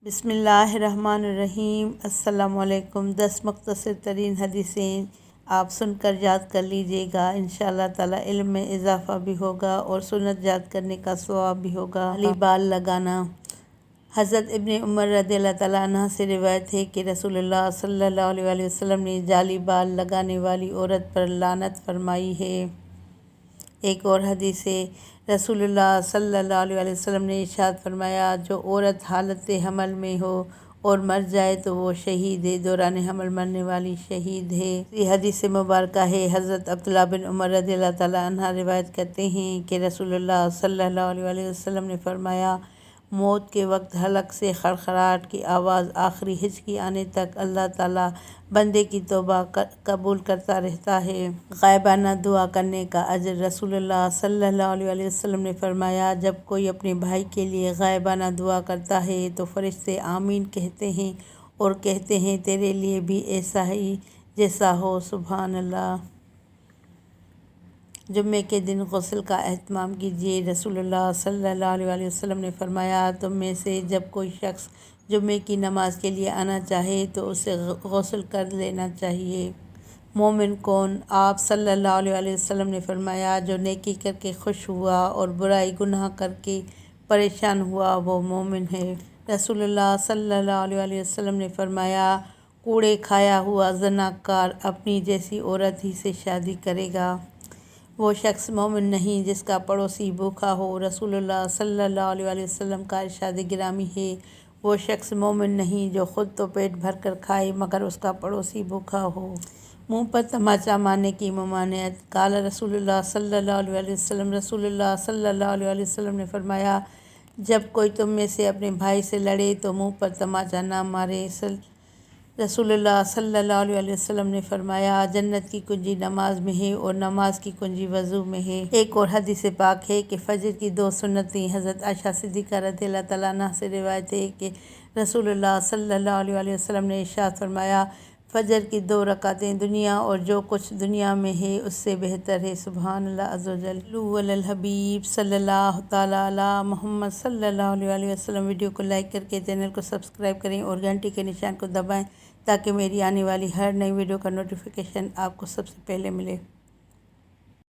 بسم اللہ الرحمن الرحیم۔ السلام علیکم۔ 10 مختصر ترین حدیثیں آپ سن کر یاد کر لیجئے گا، انشاءاللہ تعالی علم میں اضافہ بھی ہوگا اور سنت یاد کرنے کا ثواب بھی ہوگا۔ جعلی بال لگانا۔ حضرت ابن عمر رضی اللہ تعالیٰ عنہ سے روایت ہے کہ رسول اللہ صلی اللہ علیہ وسلم نے جعلی بال لگانے والی عورت پر لعنت فرمائی ہے۔ ایک اور حدیث ہے، رسول اللہ صلی اللہ علیہ وسلم نے ارشاد فرمایا، جو عورت حالت حمل میں ہو اور مر جائے تو وہ شہید ہے، دوران حمل مرنے والی شہید ہے۔ یہ حدیث مبارکہ ہے۔ حضرت عبداللہ بن عمر رضی اللہ تعالیٰ عنہ روایت کرتے ہیں کہ رسول اللہ صلی اللہ علیہ وسلم نے فرمایا، موت کے وقت حلق سے خڑخڑاہٹ کی آواز آخری ہچکی آنے تک اللہ تعالیٰ بندے کی توبہ قبول کرتا رہتا ہے۔ غائبانہ دعا کرنے کا اجر۔ رسول اللہ صلی اللہ علیہ وسلم نے فرمایا، جب کوئی اپنے بھائی کے لیے غائبانہ دعا کرتا ہے تو فرشتے آمین کہتے ہیں اور کہتے ہیں تیرے لیے بھی ایسا ہی جیسا ہو۔ سبحان اللہ۔ جمعے کے دن غسل کا اہتمام کیجیے۔ رسول اللہ صلی اللہ علیہ وسلم نے فرمایا، تم میں سے جب کوئی شخص جمعے کی نماز کے لیے آنا چاہے تو اسے غسل کر لینا چاہیے۔ مومن کون؟ آپ صلی اللہ علیہ وسلم نے فرمایا، جو نیکی کر کے خوش ہوا اور برائی گناہ کر کے پریشان ہوا وہ مومن ہے۔ رسول اللہ صلی اللہ علیہ وسلم نے فرمایا، کوڑے کھایا ہوا زناکار اپنی جیسی عورت ہی سے شادی کرے گا۔ وہ شخص مومن نہیں جس کا پڑوسی بھوکا ہو۔ رسول اللہ صلی اللہ علیہ وسلم کا ارشاد گرامی ہے، وہ شخص مومن نہیں جو خود تو پیٹ بھر کر کھائے مگر اس کا پڑوسی بھوکا ہو۔ منہ پر تماچا مارنے کی ممانعت۔ قال رسول اللہ صلی اللہ علیہ وسلم، رسول اللہ صلی اللہ علیہ وسلم نے فرمایا، جب کوئی تم میں سے اپنے بھائی سے لڑے تو منہ پر تماچا نہ مارے۔ رسول اللہ صلی اللہ علیہ وسلم نے فرمایا، جنت کی کنجی نماز میں ہے اور نماز کی کنجی وضو میں ہے۔ ایک اور حدیث پاک ہے کہ فجر کی 2 سنتیں۔ حضرت عائشہ صدیقہ رضی اللہ تعالیٰ عنہ سے روایت ہے کہ رسول اللہ صلی اللہ علیہ وسلم نے ارشاد فرمایا، فجر کی 2 رکعتیں دنیا اور جو کچھ دنیا میں ہے اس سے بہتر ہے۔ سبحان اللہ عز و جل۔ صلو علی الحبیب صلی اللہ تعالیٰ علی محمد صلی اللہ علیہ وسلم۔ ویڈیو کو لائک کر کے چینل کو سبسکرائب کریں اور گھنٹی کے نشان کو دبائیں تاکہ میری آنے والی ہر نئی ویڈیو کا نوٹیفیکیشن آپ کو سب سے پہلے ملے۔